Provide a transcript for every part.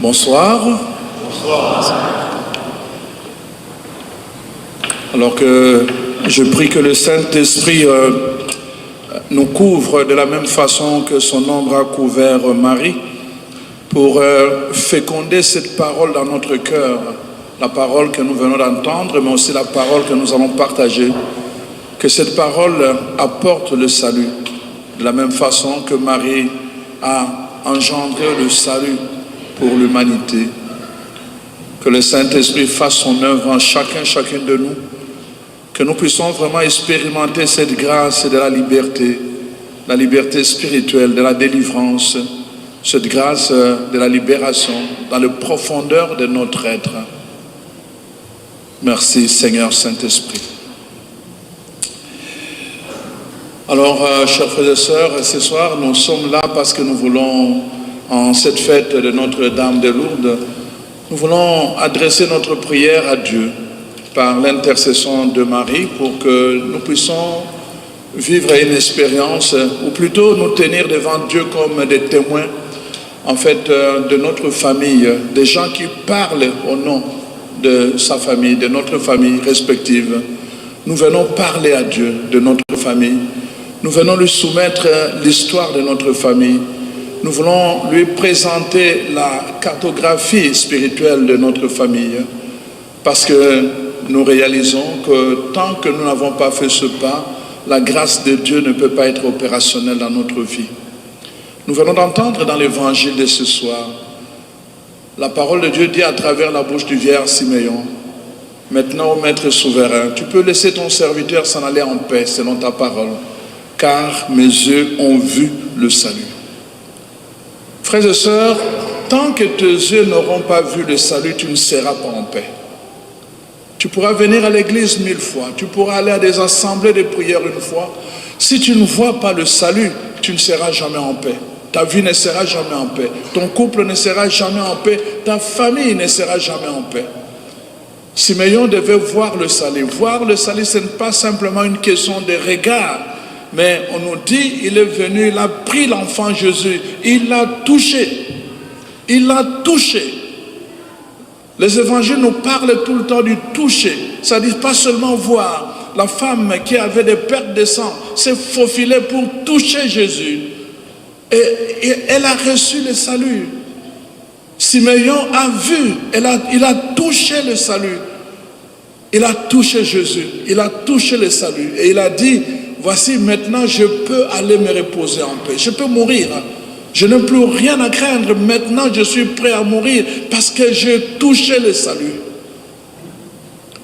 Bonsoir. Bonsoir. Alors que je prie que le Saint-Esprit nous couvre de la même façon que son ombre a couvert Marie, pour féconder cette parole dans notre cœur, la parole que nous venons d'entendre, mais aussi la parole que nous allons partager. Que cette parole apporte le salut, de la même façon que Marie a engendré le salut pour l'humanité. Que le Saint-Esprit fasse son œuvre en chacune de nous, que nous puissions vraiment expérimenter cette grâce de la liberté spirituelle, de la délivrance, cette grâce de la libération dans les profondeurs de notre être. Merci Seigneur Saint-Esprit. Alors, chers frères et sœurs, ce soir, nous sommes là parce que nous voulons, en cette fête de Notre-Dame de Lourdes, nous voulons adresser notre prière à Dieu par l'intercession de Marie pour que nous puissions vivre une expérience, ou plutôt nous tenir devant Dieu comme des témoins, en fait, de notre famille, des gens qui parlent au nom de sa famille, de notre famille respective. Nous venons parler à Dieu de notre famille. Nous venons lui soumettre l'histoire de notre famille. Nous voulons lui présenter la cartographie spirituelle de notre famille. Parce que nous réalisons que tant que nous n'avons pas fait ce pas, la grâce de Dieu ne peut pas être opérationnelle dans notre vie. Nous venons d'entendre dans l'évangile de ce soir, la parole de Dieu dit à travers la bouche du vieillard Siméon, « Maintenant, ô Maître souverain, tu peux laisser ton serviteur s'en aller en paix selon ta parole. Car mes yeux ont vu le salut. » Frères et sœurs, tant que tes yeux n'auront pas vu le salut, tu ne seras pas en paix. Tu pourras venir à l'église 1000 fois, tu pourras aller à des assemblées de prière une fois. Si tu ne vois pas le salut, tu ne seras jamais en paix. Ta vie ne sera jamais en paix. Ton couple ne sera jamais en paix. Ta famille ne sera jamais en paix. Siméon devait voir le salut. Voir le salut, ce n'est pas simplement une question de regard. Mais on nous dit, il est venu, il a pris l'enfant Jésus, il l'a touché. Il l'a touché. Les évangiles nous parlent tout le temps du toucher. Ça ne dit pas seulement voir. La femme qui avait des pertes de sang s'est faufilée pour toucher Jésus. Et elle a reçu le salut. Siméon a vu, il a touché le salut. Il a touché Jésus, il a touché le salut. Et il a dit, voici maintenant je peux aller me reposer en paix. Je peux mourir. Je n'ai plus rien à craindre. Maintenant je suis prêt à mourir parce que j'ai touché le salut.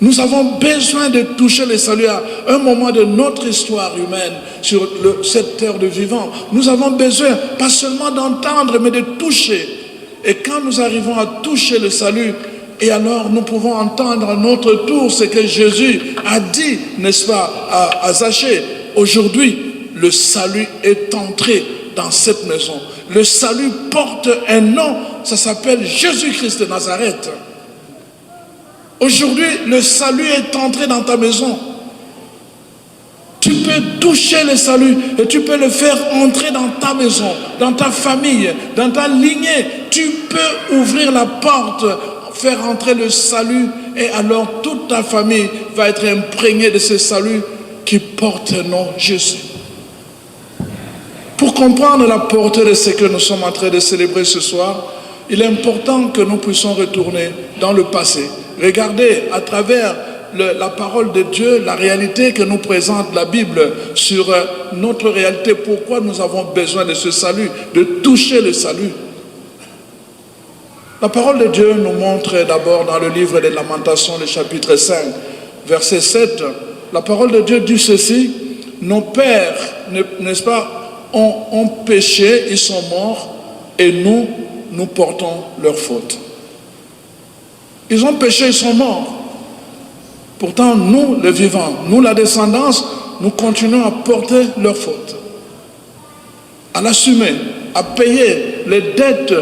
Nous avons besoin de toucher le salut à un moment de notre histoire humaine sur cette terre de vivant. Nous avons besoin pas seulement d'entendre mais de toucher. Et quand nous arrivons à toucher le salut, et alors nous pouvons entendre à notre tour ce que Jésus a dit, n'est-ce pas, à Zachée. Aujourd'hui, le salut est entré dans cette maison. Le salut porte un nom, ça s'appelle Jésus-Christ de Nazareth. Aujourd'hui, le salut est entré dans ta maison. Tu peux toucher le salut et tu peux le faire entrer dans ta maison, dans ta famille, dans ta lignée. Tu peux ouvrir la porte, faire entrer le salut et alors toute ta famille va être imprégnée de ce salut qui porte le nom Jésus. Pour comprendre la portée de ce que nous sommes en train de célébrer ce soir, il est important que nous puissions retourner dans le passé. Regardez à travers la parole de Dieu, la réalité que nous présente la Bible sur notre réalité, pourquoi nous avons besoin de ce salut, de toucher le salut. La parole de Dieu nous montre d'abord dans le livre des Lamentations, le chapitre 5, verset 7, la parole de Dieu dit ceci, nos pères, n'est-ce pas, ont péché, ils sont morts, et nous portons leurs fautes. Ils ont péché, ils sont morts. Pourtant, nous, les vivants, nous, la descendance, nous continuons à porter leurs fautes, à l'assumer, à payer les dettes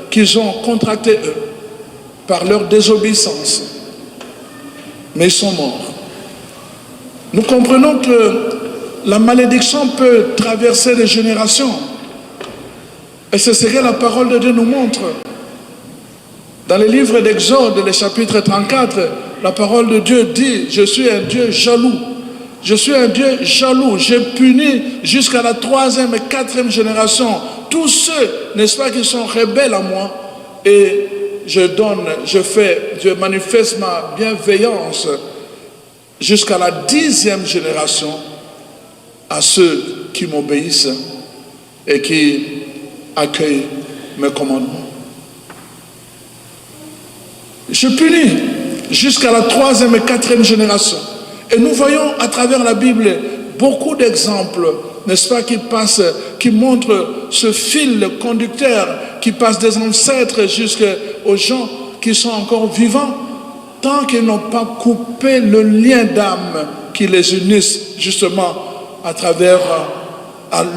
qu'ils ont contractées eux, par leur désobéissance. Mais ils sont morts. Nous comprenons que la malédiction peut traverser les générations. Et c'est ce que la parole de Dieu nous montre. Dans le livre d'Exode, le chapitre 34, la parole de Dieu dit, je suis un Dieu jaloux. Je suis un Dieu jaloux. J'ai puni jusqu'à la 3e et 4e génération tous ceux, n'est-ce pas, qui sont rebelles à moi. Et je manifeste ma bienveillance jusqu'à la 10e génération à ceux qui m'obéissent et qui accueillent mes commandements. Je punis jusqu'à la 3e et 4e génération. Et nous voyons à travers la Bible beaucoup d'exemples, n'est-ce pas, qui montrent ce fil conducteur qui passe des ancêtres jusqu'aux gens qui sont encore vivants, tant qu'ils n'ont pas coupé le lien d'âme qui les unisse justement à travers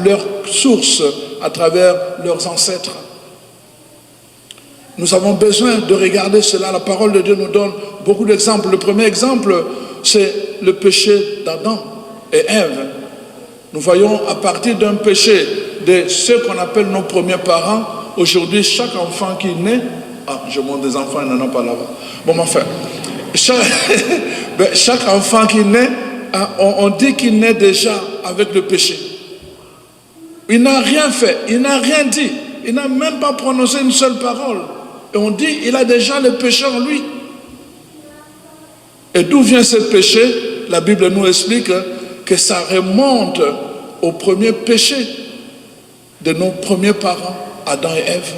leur source, à travers leurs ancêtres. Nous avons besoin de regarder cela. La parole de Dieu nous donne beaucoup d'exemples. Le premier exemple, c'est le péché d'Adam et Ève. Nous voyons à partir d'un péché de ceux qu'on appelle nos premiers parents, aujourd'hui, chaque enfant qui naît, je montre des enfants, il n'en a pas là-bas. Bon, enfin, chaque enfant qui naît, on dit qu'il naît déjà avec le péché. Il n'a rien fait, il n'a rien dit, il n'a même pas prononcé une seule parole. Et on dit qu'il a déjà le péché en lui. Et d'où vient ce péché? La Bible nous explique que ça remonte au premier péché de nos premiers parents, Adam et Ève.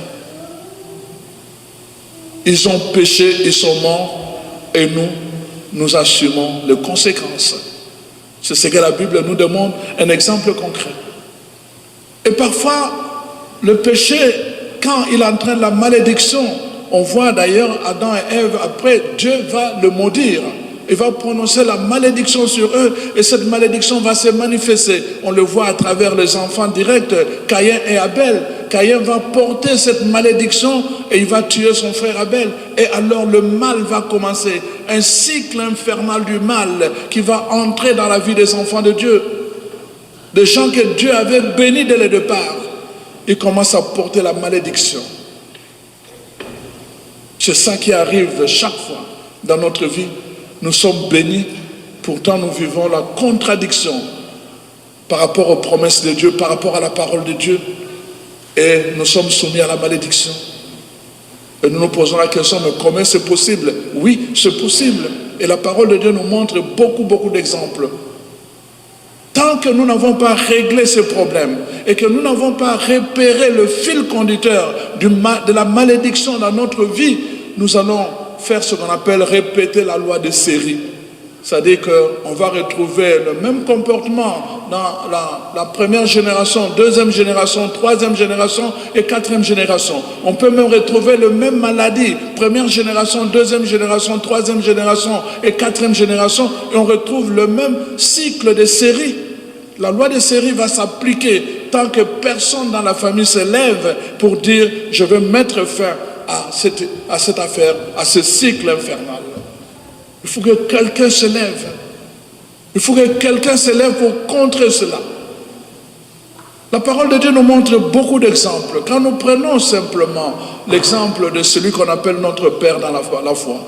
Ils ont péché, ils sont morts, et nous assumons les conséquences. C'est ce que la Bible nous demande, un exemple concret. Et parfois, le péché, quand il entraîne la malédiction, on voit d'ailleurs Adam et Ève, après Dieu va le maudire. Il va prononcer la malédiction sur eux et cette malédiction va se manifester. On le voit à travers les enfants directs, Caïn et Abel. Caïn va porter cette malédiction et il va tuer son frère Abel. Et alors le mal va commencer. Un cycle infernal du mal qui va entrer dans la vie des enfants de Dieu. Des gens que Dieu avait bénis dès le départ. Ils commencent à porter la malédiction. C'est ça qui arrive chaque fois dans notre vie. Nous sommes bénis, pourtant nous vivons la contradiction par rapport aux promesses de Dieu, par rapport à la parole de Dieu. Et nous sommes soumis à la malédiction. Et nous nous posons la question, mais comment c'est possible? Oui, c'est possible. Et la parole de Dieu nous montre beaucoup d'exemples. Tant que nous n'avons pas réglé ce problème et que nous n'avons pas repéré le fil conducteur de la malédiction dans notre vie, nous allons faire ce qu'on appelle répéter la loi de série. C'est-à-dire qu'on va retrouver le même comportement dans la première génération, deuxième génération, troisième génération et quatrième génération. On peut même retrouver le même maladie, première génération, deuxième génération, troisième génération et quatrième génération, et on retrouve le même cycle de série. La loi de série va s'appliquer tant que personne dans la famille se lève pour dire « je vais mettre fin à cette affaire, à ce cycle infernal ». Il faut que quelqu'un se lève. Il faut que quelqu'un se lève pour contrer cela. La parole de Dieu nous montre beaucoup d'exemples. Quand nous prenons simplement l'exemple de celui qu'on appelle notre Père dans la foi,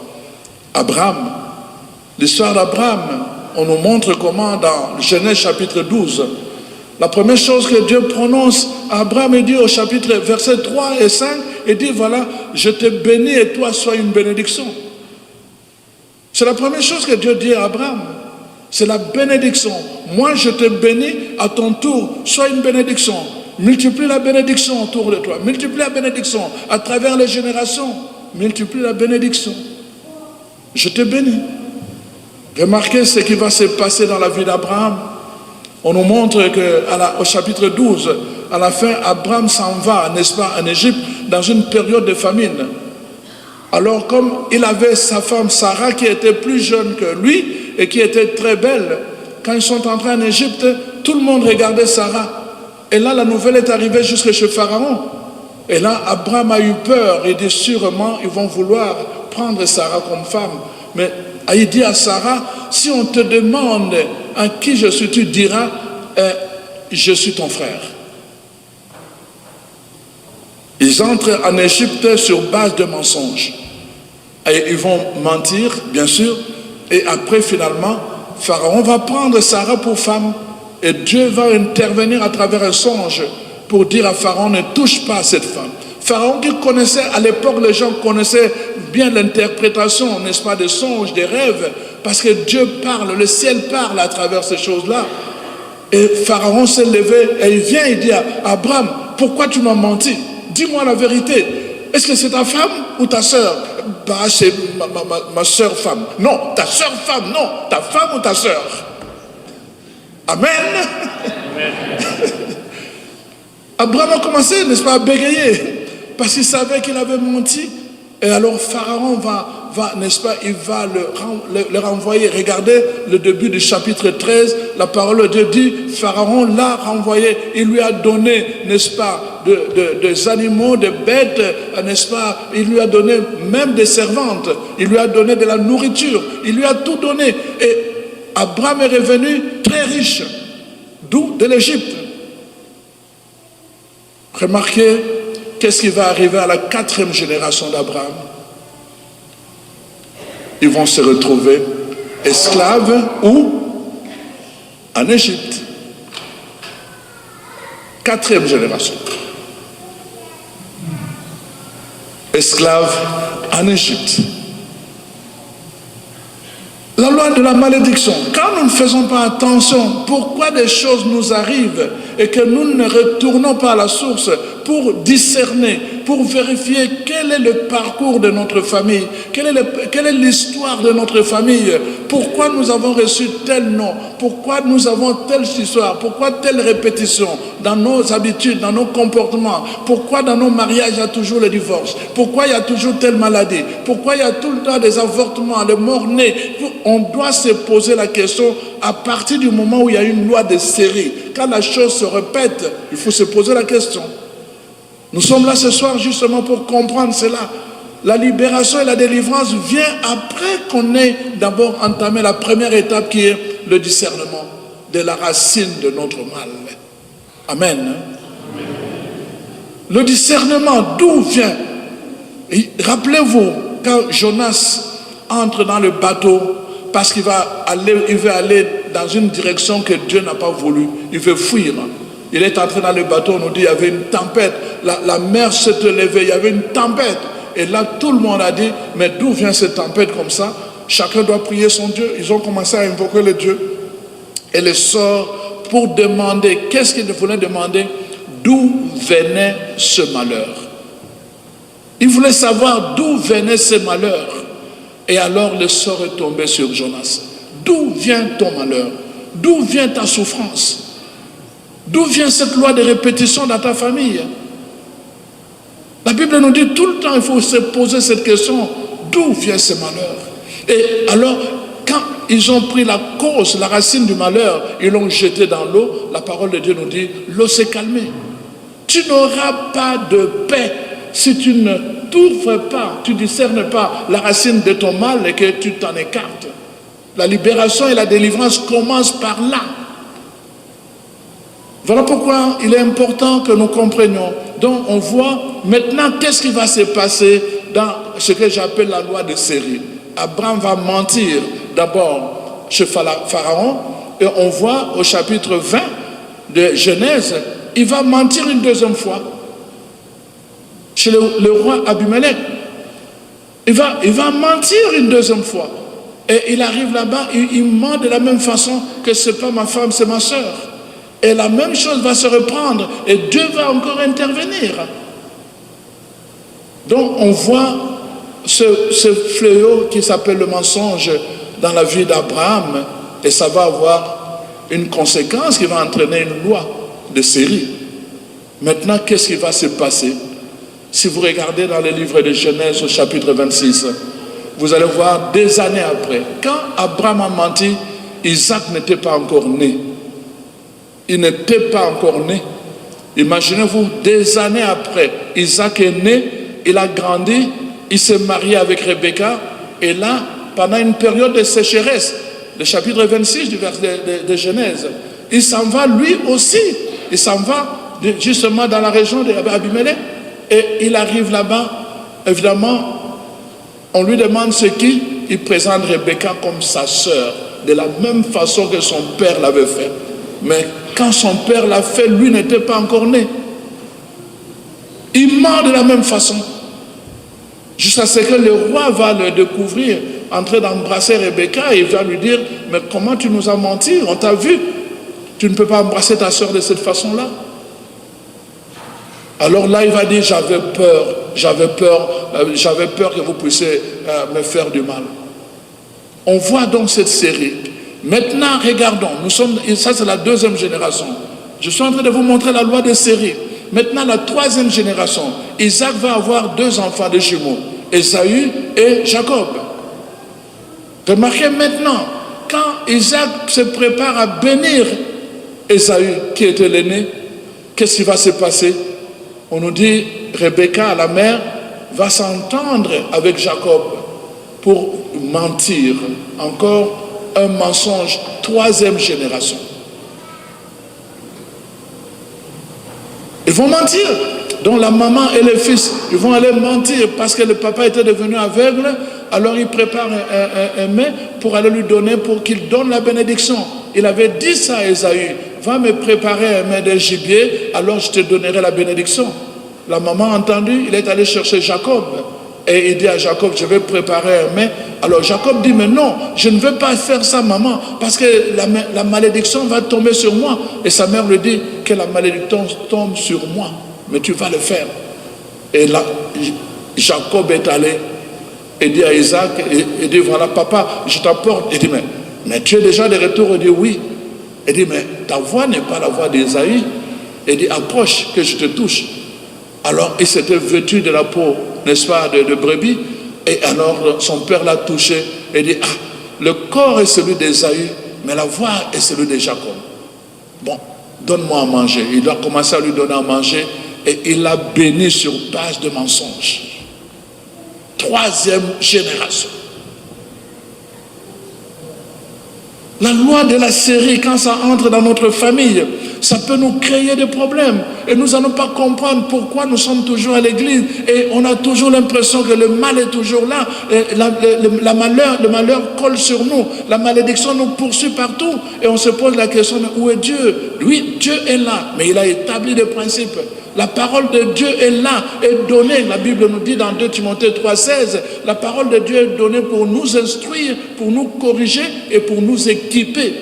Abraham, l'histoire d'Abraham, on nous montre comment dans Genèse chapitre 12, la première chose que Dieu prononce à Abraham, il dit au chapitre versets 3 et 5, il dit voilà, je te bénis et toi sois une bénédiction. C'est la première chose que Dieu dit à Abraham. C'est la bénédiction. Moi, je te bénis, à ton tour, sois une bénédiction. Multiplie la bénédiction autour de toi. Multiplie la bénédiction à travers les générations. Multiplie la bénédiction. Je te bénis. Remarquez ce qui va se passer dans la vie d'Abraham. On nous montre qu'au chapitre 12, à la fin, Abraham s'en va, n'est-ce pas, en Égypte, dans une période de famine. Alors comme il avait sa femme Sarah qui était plus jeune que lui et qui était très belle, quand ils sont entrés en Égypte, tout le monde regardait Sarah. Et là, la nouvelle est arrivée jusque chez Pharaon. Et là, Abraham a eu peur. Il dit sûrement, ils vont vouloir prendre Sarah comme femme. Mais il dit à Sarah, si on te demande à qui je suis, tu diras, je suis ton frère. Ils entrent en Égypte sur base de mensonges. Et ils vont mentir, bien sûr. Et après, finalement, Pharaon va prendre Sarah pour femme. Et Dieu va intervenir à travers un songe pour dire à Pharaon, ne touche pas à cette femme. Pharaon qui connaissait, à l'époque, les gens connaissaient bien l'interprétation, n'est-ce pas, des songes, des rêves, parce que Dieu parle, le ciel parle à travers ces choses-là. Et Pharaon s'est levé et il vient et dit à Abraham, pourquoi tu m'as menti? Dis-moi la vérité. Est-ce que c'est ta femme ou ta sœur? Bah, c'est ma sœur femme. Non, ta sœur femme, non, ta femme ou ta sœur. Amen. Amen. Abraham a commencé, n'est-ce pas, à bégayer, parce qu'il savait qu'il avait menti. Et alors Pharaon va, n'est-ce pas, il va le renvoyer. Regardez le début du chapitre 13, la parole de Dieu dit, Pharaon l'a renvoyé, il lui a donné, n'est-ce pas, des animaux, des bêtes, n'est-ce pas, il lui a donné même des servantes, il lui a donné de la nourriture, il lui a tout donné. Et Abraham est revenu très riche, d'où? De l'Égypte. Remarquez, qu'est-ce qui va arriver à la 4e génération d'Abraham? Ils vont se retrouver esclaves où? En Égypte. 4e génération. Esclaves en Égypte. La loi de la malédiction. Quand nous ne faisons pas attention, pourquoi des choses nous arrivent et que nous ne retournons pas à la source pour discerner, pour vérifier quel est le parcours de notre famille, quelle est l'histoire de notre famille, pourquoi nous avons reçu tel nom, pourquoi nous avons telle histoire, pourquoi telle répétition dans nos habitudes, dans nos comportements, pourquoi dans nos mariages il y a toujours le divorce, pourquoi il y a toujours telle maladie, pourquoi il y a tout le temps des avortements, des morts-nés. On doit se poser la question à partir du moment où il y a une loi de série. Quand la chose se répète, il faut se poser la question. Nous sommes là ce soir justement pour comprendre cela. La libération et la délivrance vient après qu'on ait d'abord entamé la première étape qui est le discernement de la racine de notre mal. Amen. Le discernement, d'où vient? Rappelez-vous, quand Jonas entre dans le bateau, parce qu'il veut aller dans une direction que Dieu n'a pas voulu, il veut fuir. Il est entré dans le bateau, on nous dit il y avait une tempête, la mer s'est levée, il y avait une tempête. Et là, tout le monde a dit, mais d'où vient cette tempête comme ça? Chacun doit prier son Dieu. Ils ont commencé à invoquer le Dieu. Et le sort pour demander, qu'est-ce qu'ils voulaient demander? D'où venait ce malheur? Ils voulaient savoir d'où venait ce malheur. Et alors le sort est tombé sur Jonas. D'où vient ton malheur? D'où vient ta souffrance? D'où vient cette loi de répétition dans ta famille? La Bible nous dit tout le temps, il faut se poser cette question. D'où vient ce malheur? Et alors, quand ils ont pris la cause, la racine du malheur, ils l'ont jeté dans l'eau, la parole de Dieu nous dit, l'eau s'est calmée. Tu n'auras pas de paix si tu ne t'ouvres pas, tu ne discernes pas la racine de ton mal et que tu t'en écartes. La libération et la délivrance commencent par là. Voilà pourquoi il est important que nous comprenions. Donc on voit maintenant qu'est-ce qui va se passer dans ce que j'appelle la loi de série. Abraham va mentir d'abord chez Pharaon et on voit au chapitre 20 de Genèse, il va mentir une deuxième fois chez le roi Abimelech. Il va mentir une deuxième fois. Et il arrive là-bas, il ment de la même façon que c'est pas ma femme, c'est ma soeur. Et la même chose va se reprendre et Dieu va encore intervenir. Donc on voit ce fléau qui s'appelle le mensonge dans la vie d'Abraham et ça va avoir une conséquence qui va entraîner une loi de série. Maintenant, qu'est-ce qui va se passer? Si vous regardez dans le livre de Genèse au chapitre 26, vous allez voir des années après, quand Abraham a menti, Isaac n'était pas encore né. Il n'était pas encore né. Imaginez-vous, des années après, Isaac est né, il a grandi, il s'est marié avec Rebecca, et là, pendant une période de sécheresse, le chapitre 26 du verset de Genèse, il s'en va lui aussi, il s'en va justement dans la région d'Abimelech, et il arrive là-bas, évidemment, On lui demande ce qui, il présente Rebecca comme sa sœur, de la même façon que son père l'avait fait. Mais quand son père l'a fait, lui n'était pas encore né. Il meurt de la même façon. Jusqu'à ce que le roi va le découvrir, en train d'embrasser Rebecca, et il va lui dire, mais comment tu nous as menti? On t'a vu. Tu ne peux pas embrasser ta soeur de cette façon-là. Alors là, il va dire, j'avais peur que vous puissiez me faire du mal. On voit donc cette série. Maintenant, regardons, ça c'est la deuxième génération. Je suis en train de vous montrer la loi des séries. Maintenant, la troisième génération, Isaac va avoir 2 enfants de jumeaux, Ésaü et Jacob. Remarquez maintenant, quand Isaac se prépare à bénir Ésaü, qui était l'aîné, qu'est-ce qui va se passer? On nous dit, Rebecca, la mère, va s'entendre avec Jacob pour mentir. Encore un mensonge, 3e génération. Ils vont mentir. Donc la maman et le fils, ils vont aller mentir parce que le papa était devenu aveugle. Alors il prépare un mets pour aller lui donner, pour qu'il donne la bénédiction. Il avait dit ça à Ésaü, va me préparer un mets de gibier, alors je te donnerai la bénédiction. La maman a entendu, il est allé chercher Jacob. Et il dit à Jacob, je vais préparer un mets. Alors Jacob dit, mais non, je ne veux pas faire ça, maman, parce que la malédiction va tomber sur moi. Et sa mère lui dit, que la malédiction tombe sur moi, mais tu vas le faire. Et là, Jacob est allé et dit à Isaac, il dit, voilà papa, je t'apporte. Il dit, mais tu es déjà de retour? Il dit, oui. Il dit, mais ta voix n'est pas la voix d'Ésaü. Il dit, approche, que je te touche. Alors il s'était vêtu de la peau, n'est-ce pas, de brebis. Et alors son père l'a touché et dit, ah, le corps est celui d'Ésaü, mais la voix est celui de Jacob. Bon, donne-moi à manger. Il doit commencer à lui donner à manger et il l'a béni sur base de mensonges. 3e génération. La loi de la série, quand ça entre dans notre famille, ça peut nous créer des problèmes. Et nous n'allons pas comprendre pourquoi nous sommes toujours à l'église. Et on a toujours l'impression que le mal est toujours là. Et le malheur colle sur nous. La malédiction nous poursuit partout. Et on se pose la question, où est Dieu? Oui, Dieu est là, mais il a établi des principes. La parole de Dieu est là, est donnée. La Bible nous dit dans 2 Timothée 3,16, la parole de Dieu est donnée pour nous instruire, pour nous corriger et pour nous équiper,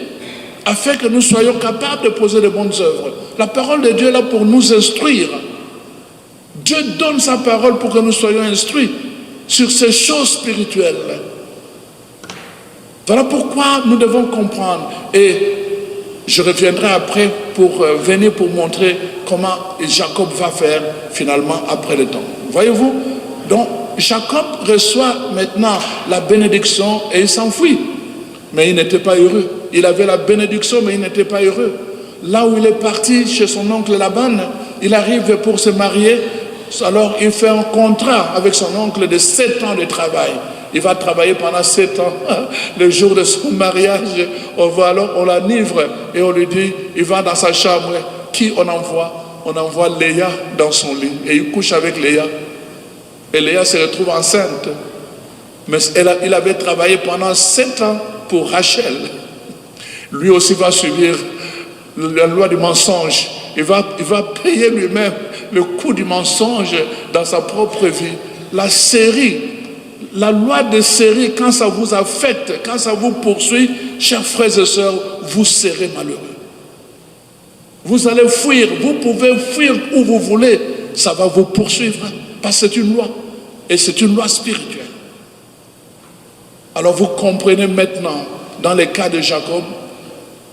afin que nous soyons capables de poser de bonnes œuvres. La parole de Dieu est là pour nous instruire. Dieu donne sa parole pour que nous soyons instruits sur ces choses spirituelles. Voilà pourquoi nous devons comprendre. Et je reviendrai après pour venir pour montrer comment Jacob va faire finalement après le temps. Voyez-vous? Donc Jacob reçoit maintenant la bénédiction et il s'enfuit. Mais il n'était pas heureux. Il avait la bénédiction, mais il n'était pas heureux. Là où il est parti chez son oncle Laban, il arrive pour se marier. Alors il fait un contrat avec son oncle de 7 ans de travail. Il va travailler pendant 7 ans. Le jour de son mariage, on l'enivre et on lui dit, il va dans sa chambre. Qui on envoie? On envoie Léa dans son lit. Et il couche avec Léa. Et Léa se retrouve enceinte. Mais il avait travaillé pendant 7 ans pour Rachel. Lui aussi va subir la loi du mensonge. Il va payer lui-même le coût du mensonge dans sa propre vie. La série, la loi de série, quand ça vous affecte, quand ça vous poursuit, chers frères et sœurs, vous serez malheureux. Vous allez fuir, vous pouvez fuir où vous voulez, ça va vous poursuivre, parce que c'est une loi, et c'est une loi spirituelle. Alors vous comprenez maintenant, dans le cas de Jacob,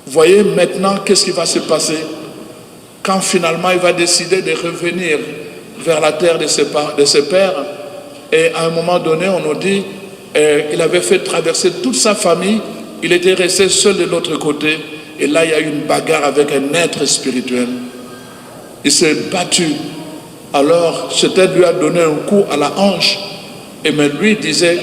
voyez maintenant qu'est-ce qui va se passer quand finalement il va décider de revenir vers la terre de ses pères. Et à un moment donné, on nous dit, il avait fait traverser toute sa famille, il était resté seul de l'autre côté, et là il y a eu une bagarre avec un être spirituel. Il s'est battu. Alors, cet être lui a donné un coup à la hanche, et mais lui disait,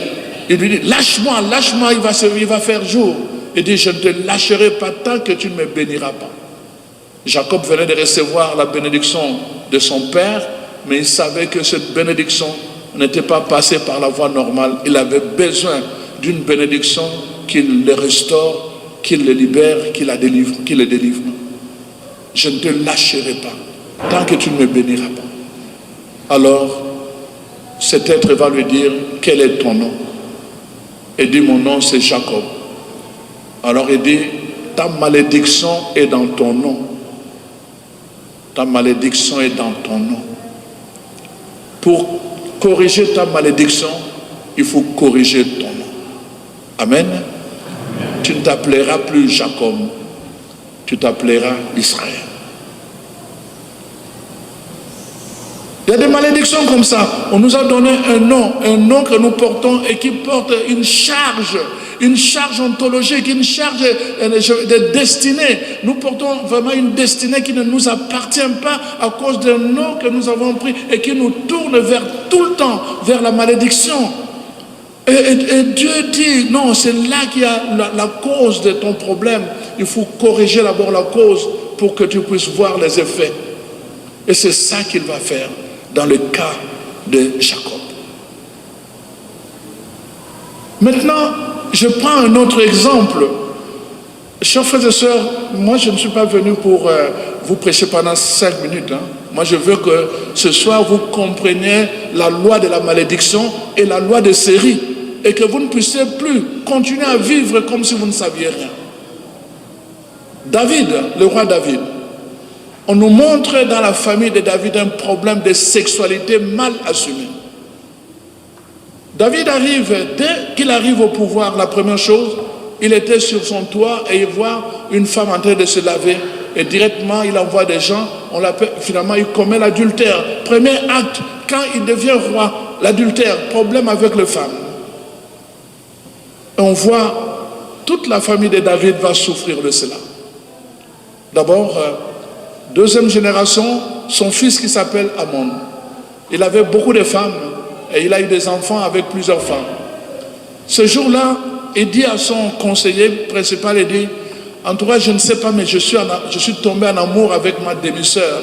il lui dit, lâche-moi, lâche-moi, il va faire jour. Il dit, je ne te lâcherai pas tant que tu ne me béniras pas. Jacob venait de recevoir la bénédiction de son père, mais il savait que cette bénédiction n'était pas passé par la voie normale. Il avait besoin d'une bénédiction qu'il le restaure, qu'il le libère, qu'il le délivre. Je ne te lâcherai pas tant que tu ne me béniras pas. Alors, cet être va lui dire, quel est ton nom? Il dit, mon nom c'est Jacob. Alors il dit, ta malédiction est dans ton nom. Ta malédiction est dans ton nom. Pour corriger ta malédiction, il faut corriger ton nom. Amen. Tu ne t'appelleras plus Jacob, tu t'appelleras Israël. Il y a des malédictions comme ça. On nous a donné un nom que nous portons et qui porte une charge ontologique, une charge de destinée. Nous portons vraiment une destinée qui ne nous appartient pas à cause d'un nom que nous avons pris et qui nous tourne vers tout le temps, vers la malédiction. Et Dieu dit, non, c'est là qu'il y a la cause de ton problème. Il faut corriger d'abord la cause pour que tu puisses voir les effets. Et c'est ça qu'il va faire dans le cas de Jacob. Maintenant, je prends un autre exemple. Chers frères et sœurs, moi je ne suis pas venu pour vous prêcher pendant 5 minutes. Moi je veux que ce soir vous compreniez la loi de la malédiction et la loi de série. Et que vous ne puissiez plus continuer à vivre comme si vous ne saviez rien. David, le roi David, on nous montre dans la famille de David un problème de sexualité mal assumé. David arrive, dès qu'il arrive au pouvoir, la première chose, il était sur son toit et il voit une femme en train de se laver. Et directement, il envoie des gens, finalement, il commet l'adultère. Premier acte, quand il devient roi, l'adultère, problème avec les femmes. Et on voit, toute la famille de David va souffrir de cela. D'abord, deuxième génération, son fils qui s'appelle Amon. Il avait beaucoup de femmes et il a eu des enfants avec plusieurs femmes. Ce jour-là, il dit à son conseiller principal, il dit, en tout cas, je ne sais pas, mais je suis tombé en amour avec ma demi-sœur,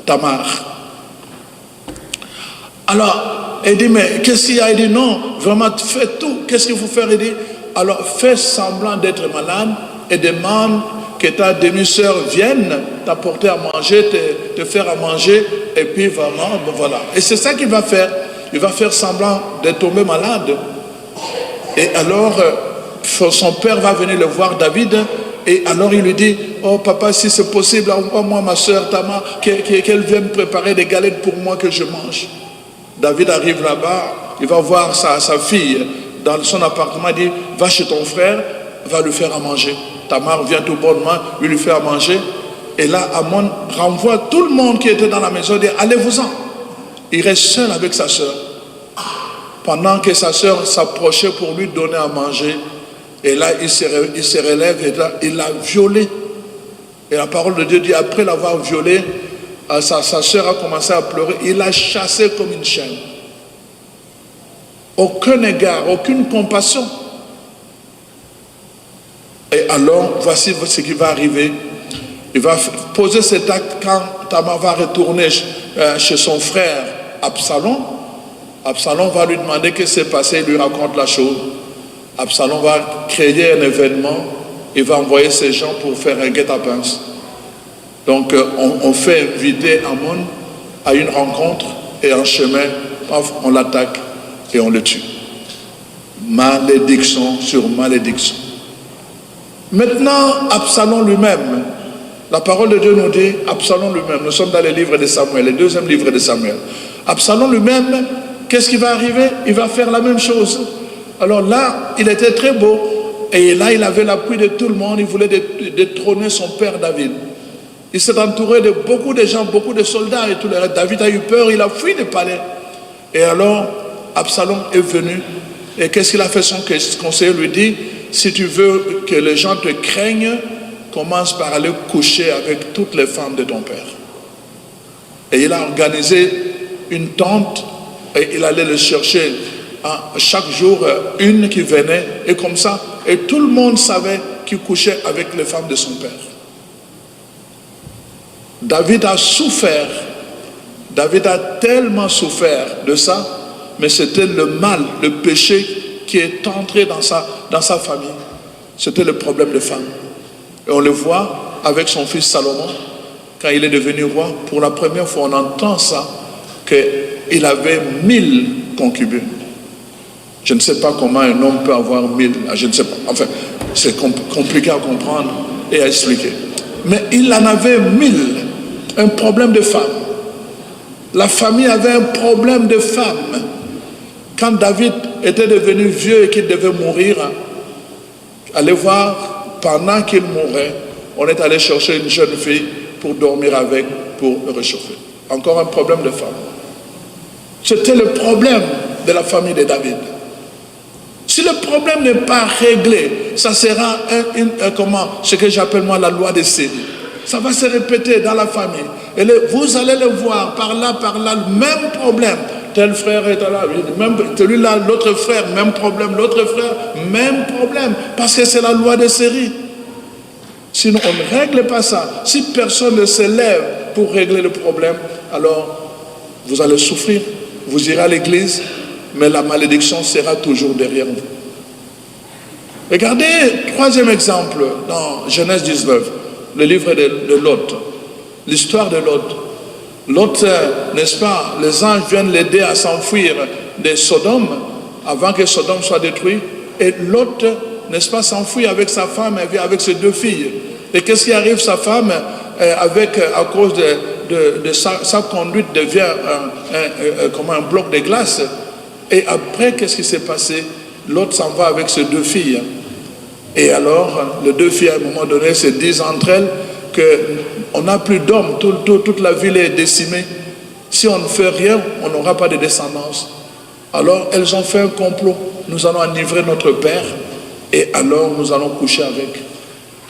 Tamar. Alors, il dit, mais qu'est-ce qu'il y a? Il dit, non, vraiment, fais tout. Qu'est-ce qu'il faut faire? Il dit, alors, fais semblant d'être malade et demande que ta demi-sœur vienne t'apporter à manger, te faire à manger, et puis vraiment, voilà. Et c'est ça qu'il va faire. Il va faire semblant de tomber malade. Et alors, son père va venir le voir, David, et alors il lui dit, oh papa, si c'est possible, envoie-moi ma soeur Tamar, qu'elle vienne préparer des galettes pour moi que je mange. David arrive là-bas, il va voir sa fille dans son appartement, il dit, va chez ton frère, va lui faire à manger. Tamar vient tout bonnement, il lui fait à manger. Et là, Amon renvoie tout le monde qui était dans la maison, dit, allez-vous-en. Il reste seul avec sa soeur. Pendant que sa soeur s'approchait pour lui donner à manger, et là, il se relève et là, il l'a violée. Et la parole de Dieu dit, après l'avoir violée, sa soeur a commencé à pleurer. Il l'a chassée comme une chienne. Aucun égard, aucune compassion. Et alors, voici ce qui va arriver. Il va poser cet acte quand Tamar va retourner chez son frère Absalom. Absalom va lui demander ce qui s'est passé, il lui raconte la chose. Absalom va créer un événement, il va envoyer ses gens pour faire un guet-apens. Donc on fait inviter Amon à une rencontre et en chemin, on l'attaque et on le tue. Malédiction sur malédiction. Maintenant, Absalom lui-même, la parole de Dieu nous dit, Absalom lui-même, nous sommes dans le livre de Samuel, le deuxième livre de Samuel. Absalom lui-même, qu'est-ce qui va arriver? Il va faire la même chose. Alors là, il était très beau, et là, il avait l'appui de tout le monde, il voulait détrôner son père David. Il s'est entouré de beaucoup de gens, beaucoup de soldats et tout le reste. David a eu peur, il a fui le palais. Et alors, Absalom est venu, et qu'est-ce qu'il a fait? Son conseiller lui dit, si tu veux que les gens te craignent, commence par aller coucher avec toutes les femmes de ton père. Et il a organisé une tente, et il allait le chercher chaque jour, une qui venait, et comme ça, et tout le monde savait qu'il couchait avec les femmes de son père. David a souffert, David a tellement souffert de ça, mais c'était le mal, le péché qui est entré dans sa famille. C'était le problème de femme. Et on le voit avec son fils Salomon, quand il est devenu roi, pour la première fois on entend ça, qu'il avait 1000 concubines. Je ne sais pas comment un homme peut avoir 1000, je ne sais pas, enfin, c'est compliqué à comprendre et à expliquer. Mais il en avait 1000, un problème de femme. La famille avait un problème de femme. Quand David était devenu vieux et qu'il devait mourir, allez voir, pendant qu'il mourait, on est allé chercher une jeune fille pour dormir avec, pour le réchauffer. Encore un problème de femme. C'était le problème de la famille de David. Si le problème n'est pas réglé, ça sera ce que j'appelle moi la loi des séries. Ça va se répéter dans la famille. Et vous allez le voir par là, le même problème. Tel frère est là, même celui-là, l'autre frère, même problème, l'autre frère, même problème. Parce que c'est la loi des séries. Sinon, on ne règle pas ça. Si personne ne se lève pour régler le problème, alors vous allez souffrir. Vous irez à l'église, mais la malédiction sera toujours derrière vous. Regardez, troisième exemple, dans Genèse 19, le livre de Lot, l'histoire de Lot. Lot, n'est-ce pas, les anges viennent l'aider à s'enfuir de Sodome, avant que Sodome soit détruit, et Lot, n'est-ce pas, s'enfuit avec sa femme et avec ses 2 filles. Et qu'est-ce qui arrive? Sa femme, à cause de sa conduite, devient comme un bloc de glace. Et après, qu'est-ce qui s'est passé? Lot s'en va avec ses 2 filles. Et alors, les 2 filles, à un moment donné, se disent entre elles qu'on n'a plus d'hommes, toute la ville est décimée. Si on ne fait rien, on n'aura pas de descendance. Alors, elles ont fait un complot. Nous allons enivrer notre père et alors nous allons coucher avec.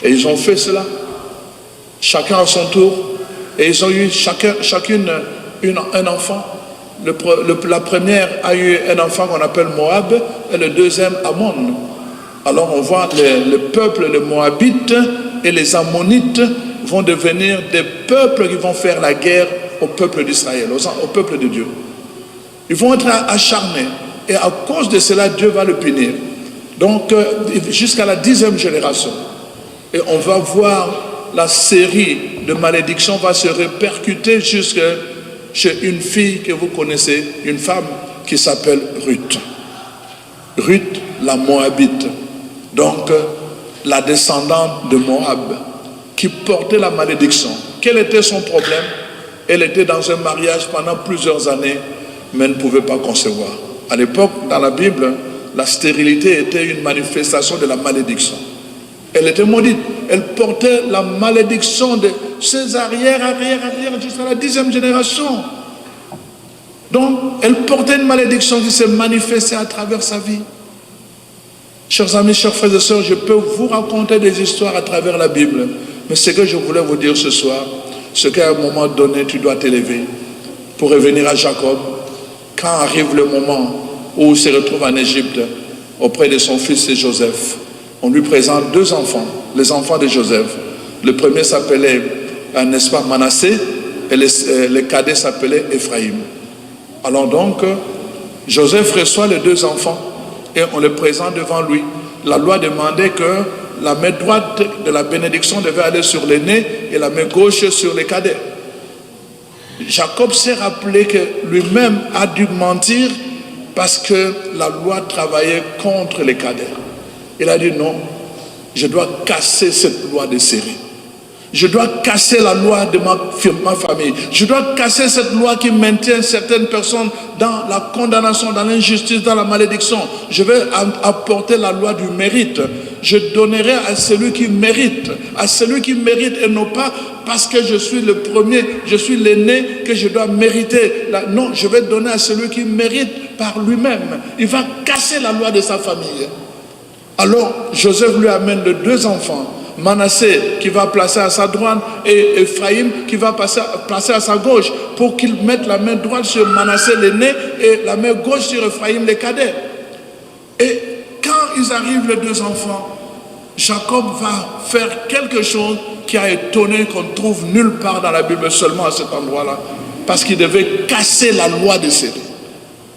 Et ils ont fait cela. Chacun à son tour. Et ils ont eu chacune un enfant. La première a eu un enfant qu'on appelle Moab et le deuxième Ammon. Alors on voit le peuple, les Moabites et les Ammonites vont devenir des peuples qui vont faire la guerre au peuple d'Israël, au peuple de Dieu. Ils vont être acharnés et à cause de cela, Dieu va le punir. Donc jusqu'à la 10e génération. Et on va voir la série de malédictions va se répercuter jusqu'à chez une fille que vous connaissez, une femme qui s'appelle Ruth. Ruth, la Moabite. Donc, la descendante de Moab, qui portait la malédiction. Quel était son problème? Elle était dans un mariage pendant plusieurs années, mais ne pouvait pas concevoir. À l'époque, dans la Bible, la stérilité était une manifestation de la malédiction. Elle était maudite. Elle portait la malédiction de ses arrière, jusqu'à la 10e génération. Donc, elle portait une malédiction qui s'est manifestée à travers sa vie. Chers amis, chers frères et sœurs, je peux vous raconter des histoires à travers la Bible. Mais ce que je voulais vous dire ce soir, c'est qu'à un moment donné, tu dois t'élever pour revenir à Jacob. Quand arrive le moment où il se retrouve en Égypte, auprès de son fils Joseph, on lui présente 2 enfants, les enfants de Joseph. Le premier s'appelait, n'est-ce pas, Manassé, et le cadet s'appelait Ephraïm. Alors donc, Joseph reçoit les 2 enfants et on les présente devant lui. La loi demandait que la main droite de la bénédiction devait aller sur l'aîné et la main gauche sur les cadets. Jacob s'est rappelé que lui-même a dû mentir parce que la loi travaillait contre les cadets. Il a dit non, je dois casser cette loi de série. Je dois casser la loi de ma famille. Je dois casser cette loi qui maintient certaines personnes dans la condamnation, dans l'injustice, dans la malédiction. Je vais apporter la loi du mérite. Je donnerai à celui qui mérite et non pas parce que je suis le premier, je suis l'aîné que je dois mériter. Non, je vais donner à celui qui mérite par lui-même. Il va casser la loi de sa famille. Alors, Joseph lui amène les 2 enfants. Manassé qui va placer à sa droite et Ephraïm qui va placer à sa gauche pour qu'ils mettent la main droite sur Manassé l'aîné et la main gauche sur Ephraïm les cadets. Et quand ils arrivent les 2 enfants, Jacob va faire quelque chose qui a étonné, qu'on ne trouve nulle part dans la Bible, seulement à cet endroit-là, parce qu'il devait casser la loi de série.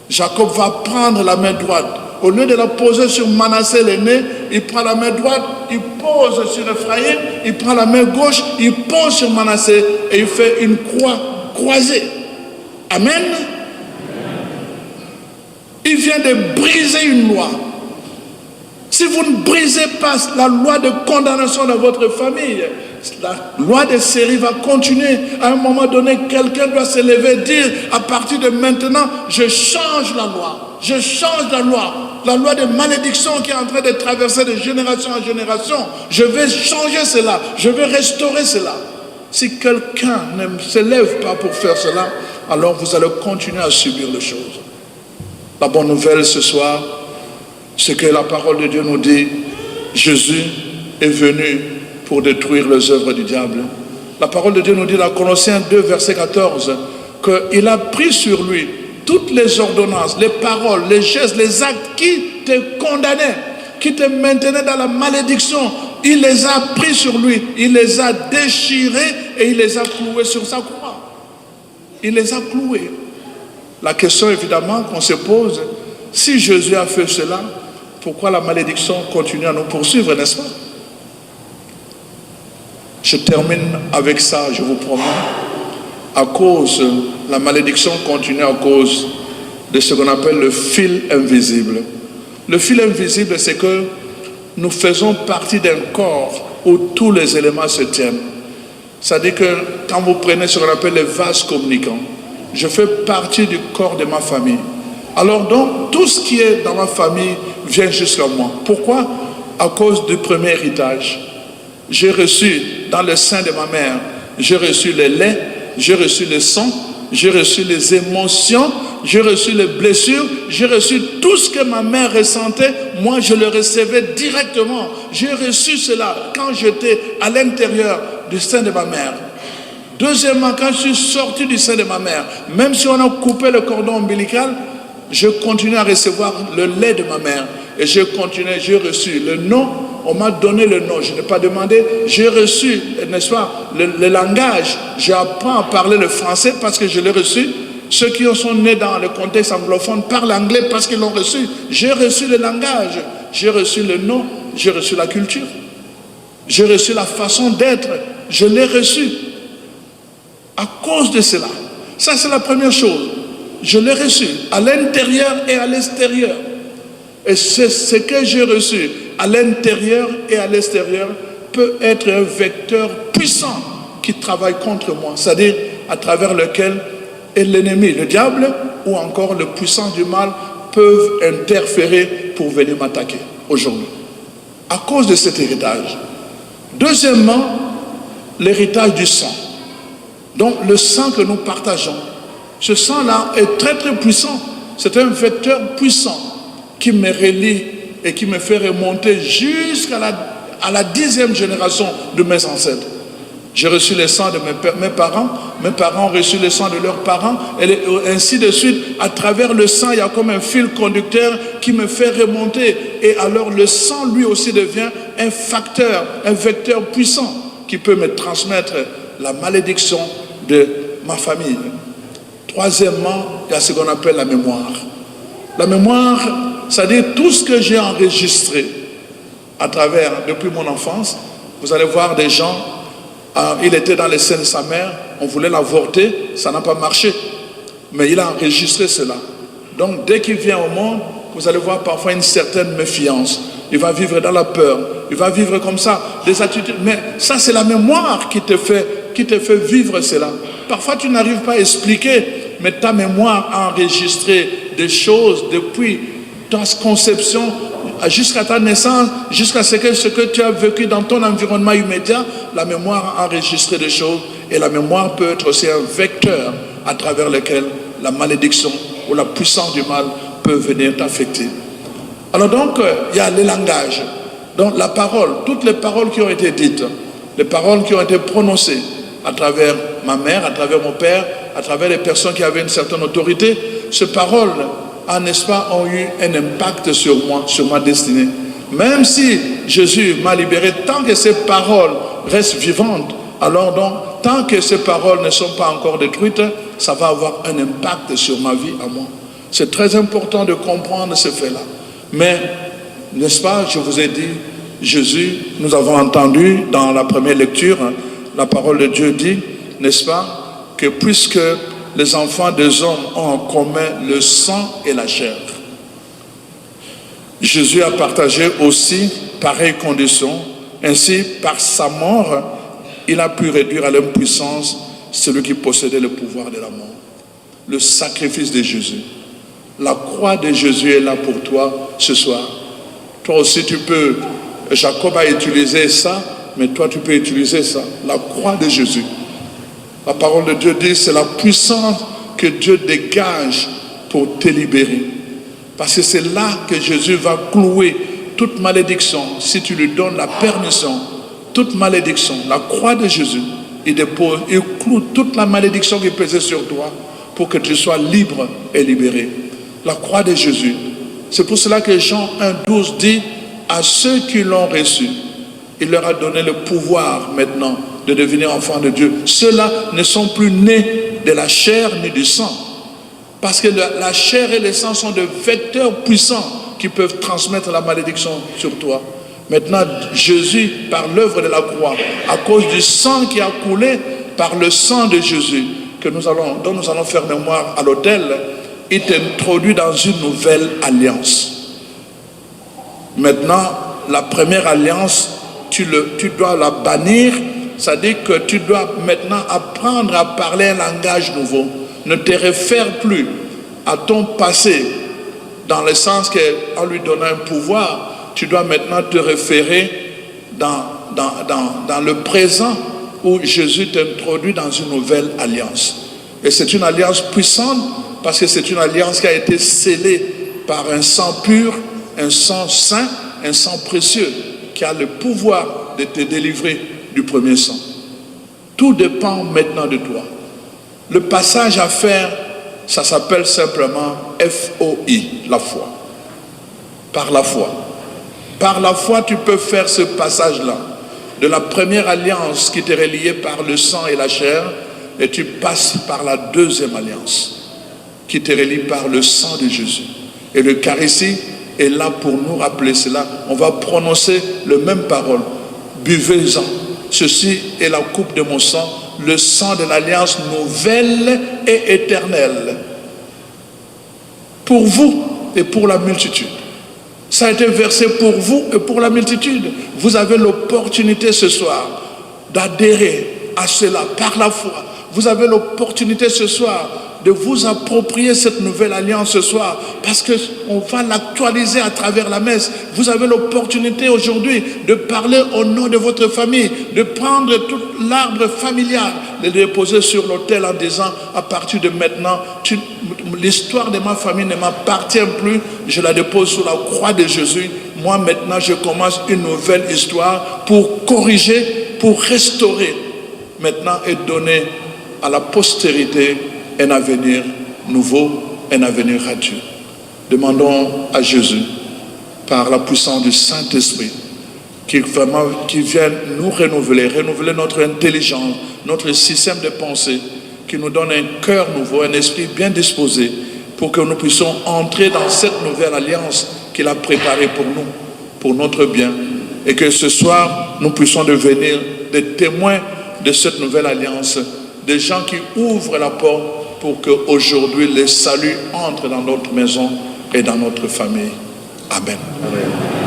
Jacob va prendre la main droite. Au lieu de la poser sur Manassé l'aîné, il prend la main droite, il pose sur Ephraïm, il prend la main gauche, il pose sur Manassé et il fait une croix croisée. Amen. Il vient de briser une loi. Si vous ne brisez pas la loi de condamnation dans votre famille, la loi des séries va continuer. À un moment donné, quelqu'un doit se lever et dire, à partir de maintenant, je change la loi. Je change la loi de malédiction qui est en train de traverser de génération en génération. Je vais changer cela, je vais restaurer cela. Si quelqu'un ne se lève pas pour faire cela, alors vous allez continuer à subir les choses. La bonne nouvelle ce soir, c'est que la parole de Dieu nous dit, Jésus est venu pour détruire les œuvres du diable. La parole de Dieu nous dit dans Colossiens 2, verset 14, qu'il a pris sur lui toutes les ordonnances, les paroles, les gestes, les actes qui te condamnaient, qui te maintenaient dans la malédiction. Il les a pris sur lui, il les a déchirés et il les a cloués sur sa croix. Il les a cloués. La question évidemment qu'on se pose, si Jésus a fait cela, pourquoi la malédiction continue à nous poursuivre, n'est-ce pas? Je termine avec ça, je vous promets. La malédiction continue à cause de ce qu'on appelle le fil invisible. Le fil invisible, c'est que nous faisons partie d'un corps où tous les éléments se tiennent. C'est-à-dire que quand vous prenez ce qu'on appelle les vases communicants, je fais partie du corps de ma famille. Alors donc, tout ce qui est dans ma famille vient jusqu'à moi. Pourquoi? À cause du premier héritage. J'ai reçu dans le sein de ma mère, j'ai reçu le lait, j'ai reçu le sang, j'ai reçu les émotions, j'ai reçu les blessures, j'ai reçu tout ce que ma mère ressentait, moi je le recevais directement. J'ai reçu cela quand j'étais à l'intérieur du sein de ma mère. Deuxièmement, quand je suis sorti du sein de ma mère, même si on a coupé le cordon ombilical, je continue à recevoir le lait de ma mère. Et j'ai reçu le nom, on m'a donné le nom, je n'ai pas demandé, j'ai reçu, n'est-ce pas, le langage, j'apprends à parler le français parce que je l'ai reçu. Ceux qui sont nés dans le contexte anglophone parlent anglais parce qu'ils l'ont reçu. J'ai reçu le langage, j'ai reçu le nom, j'ai reçu la culture, j'ai reçu la façon d'être, je l'ai reçu. À cause de cela, ça c'est la première chose, je l'ai reçu à l'intérieur et à l'extérieur. Et c'est ce que j'ai reçu à l'intérieur et à l'extérieur peut être un vecteur puissant qui travaille contre moi, c'est-à-dire à travers lequel l'ennemi, le diable ou encore le puissant du mal peuvent interférer pour venir m'attaquer aujourd'hui. À cause de cet héritage. Deuxièmement, l'héritage du sang. Donc le sang que nous partageons, ce sang-là est très très puissant. C'est un vecteur puissant qui me relie et qui me fait remonter jusqu'à la 10e génération de mes ancêtres. J'ai reçu le sang de mes parents ont reçu le sang de leurs parents, et ainsi de suite. À travers le sang, il y a comme un fil conducteur qui me fait remonter. Et alors le sang, lui aussi, devient un facteur, un vecteur puissant qui peut me transmettre la malédiction de ma famille. Troisièmement, il y a ce qu'on appelle la mémoire. La mémoire, c'est-à-dire tout ce que j'ai enregistré à travers, depuis mon enfance. Vous allez voir des gens, il était dans les seins de sa mère, on voulait l'avorter, ça n'a pas marché. Mais il a enregistré cela. Donc dès qu'il vient au monde, vous allez voir parfois une certaine méfiance. Il va vivre dans la peur, il va vivre comme ça, des attitudes. Mais ça c'est la mémoire qui te fait vivre cela. Parfois tu n'arrives pas à expliquer, mais ta mémoire a enregistré des choses depuis ta conception jusqu'à ta naissance, jusqu'à ce que tu as vécu dans ton environnement immédiat. La mémoire a enregistré des choses, et la mémoire peut être aussi un vecteur à travers lequel la malédiction ou la puissance du mal peut venir t'affecter. Alors donc, il y a le langage. Donc la parole, toutes les paroles qui ont été dites, les paroles qui ont été prononcées à travers ma mère, à travers mon père, à travers les personnes qui avaient une certaine autorité, ces paroles, n'est-ce pas, ont eu un impact sur moi, sur ma destinée. Même si Jésus m'a libéré, tant que ces paroles restent vivantes, alors donc, tant que ces paroles ne sont pas encore détruites, ça va avoir un impact sur ma vie à moi. C'est très important de comprendre ce fait-là. Mais, n'est-ce pas, je vous ai dit, Jésus, nous avons entendu dans la première lecture, la parole de Dieu dit, n'est-ce pas, que puisque les enfants des hommes ont en commun le sang et la chair, Jésus a partagé aussi pareille condition. Ainsi, par sa mort, il a pu réduire à l'impuissance celui qui possédait le pouvoir de la mort. Le sacrifice de Jésus. La croix de Jésus est là pour toi ce soir. Toi aussi tu peux, Jacob a utilisé ça, mais toi tu peux utiliser ça. La croix de Jésus. La parole de Dieu dit, c'est la puissance que Dieu dégage pour te libérer. Parce que c'est là que Jésus va clouer toute malédiction. Si tu lui donnes la permission, toute malédiction, la croix de Jésus, il dépose, il cloue toute la malédiction qui pesait sur toi pour que tu sois libre et libéré. La croix de Jésus. C'est pour cela que Jean 1,12 dit, à ceux qui l'ont reçu, il leur a donné le pouvoir maintenant de devenir enfants de Dieu. Ceux-là ne sont plus nés de la chair ni du sang. Parce que la chair et le sang sont des vecteurs puissants qui peuvent transmettre la malédiction sur toi. Maintenant, Jésus, par l'œuvre de la croix, à cause du sang qui a coulé, par le sang de Jésus, dont nous allons faire mémoire à l'autel, il t'introduit dans une nouvelle alliance. Maintenant, la première alliance, tu dois la bannir, c'est-à-dire que tu dois maintenant apprendre à parler un langage nouveau. Ne te réfère plus à ton passé, dans le sens qu'en lui donnant un pouvoir, tu dois maintenant te référer dans le présent où Jésus t'introduit dans une nouvelle alliance. Et c'est une alliance puissante parce que c'est une alliance qui a été scellée par un sang pur, un sang saint, un sang précieux qui a le pouvoir de te délivrer du premier sang. Tout dépend maintenant de toi. Le passage à faire, ça s'appelle simplement FOI, la foi. Par la foi. Par la foi, tu peux faire ce passage-là. De la première alliance qui t'est reliée par le sang et la chair, et tu passes par la deuxième alliance, qui te relie par le sang de Jésus. Et l'Eucharistie est là pour nous rappeler cela. On va prononcer les mêmes paroles. Buvez-en. Ceci est la coupe de mon sang, le sang de l'alliance nouvelle et éternelle. Pour vous et pour la multitude. Ça a été versé pour vous et pour la multitude. Vous avez l'opportunité ce soir d'adhérer à cela par la foi. Vous avez l'opportunité ce soir de vous approprier cette nouvelle alliance ce soir, parce qu'on va l'actualiser à travers la messe. Vous avez l'opportunité aujourd'hui de parler au nom de votre famille, de prendre tout l'arbre familial, de le déposer sur l'autel en disant, à partir de maintenant, l'histoire de ma famille ne m'appartient plus, je la dépose sur la croix de Jésus. Moi maintenant, je commence une nouvelle histoire pour corriger, pour restaurer maintenant et donner à la postérité un avenir nouveau, un avenir radieux. Demandons à Jésus, par la puissance du Saint-Esprit, qui vienne nous renouveler notre intelligence, notre système de pensée, qui nous donne un cœur nouveau, un esprit bien disposé, pour que nous puissions entrer dans cette nouvelle alliance qu'il a préparée pour nous, pour notre bien, et que ce soir, nous puissions devenir des témoins de cette nouvelle alliance, des gens qui ouvrent la porte pour qu'aujourd'hui le salut entre dans notre maison et dans notre famille. Amen. Amen.